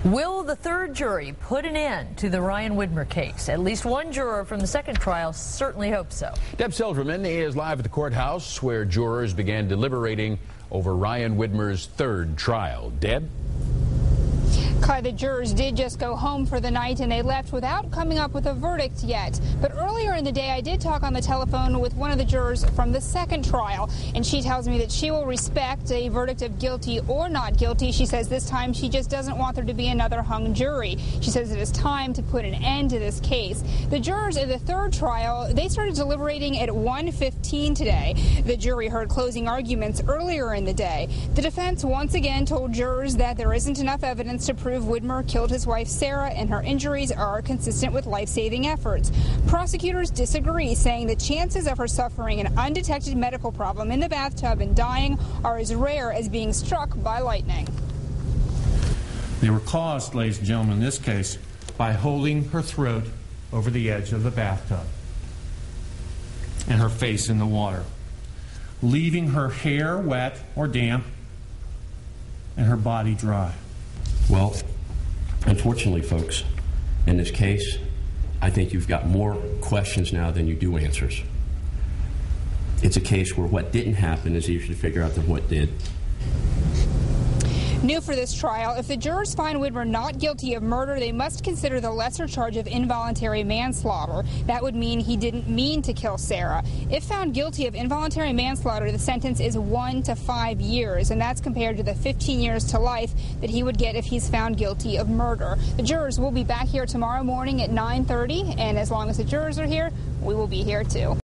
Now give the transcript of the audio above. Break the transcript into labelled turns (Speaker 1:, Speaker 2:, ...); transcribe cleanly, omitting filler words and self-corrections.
Speaker 1: Will the third jury put an end to the Ryan Widmer case? At least one juror from the second trial certainly hopes so.
Speaker 2: Deb Silverman is live at the courthouse where jurors began deliberating over Ryan Widmer's third trial. Deb?
Speaker 3: Clyde, the jurors did just go home for the night, and they left without coming up with a verdict yet. But earlier in the day, I did talk on the telephone with one of the jurors from the second trial, and she tells me that she will respect a verdict of guilty or not guilty. She says this time she just doesn't want there to be another hung jury. She says it is time to put an end to this case. The jurors in the third trial, they started deliberating at 1:15 today. The jury heard closing arguments earlier in the day. The defense once again told jurors that there isn't enough evidence to prove Widmer killed his wife Sarah, and her injuries are consistent with life-saving efforts. Prosecutors disagree, saying the chances of her suffering an undetected medical problem in the bathtub and dying are as rare as being struck by lightning.
Speaker 4: They were caused, ladies and gentlemen, in this case, by holding her throat over the edge of the bathtub and her face in the water, leaving her hair wet or damp and her body dry.
Speaker 5: Well, unfortunately, folks, in this case, I think you've got more questions now than you do answers. It's a case where what didn't happen is easier to figure out than what did.
Speaker 3: New for this trial, if the jurors find Widmer not guilty of murder, they must consider the lesser charge of involuntary manslaughter. That would mean he didn't mean to kill Sarah. If found guilty of involuntary manslaughter, the sentence is 1 to 5 years, and that's compared to the 15 years to life that he would get if he's found guilty of murder. The jurors will be back here tomorrow morning at 9:30, and as long as the jurors are here, we will be here too.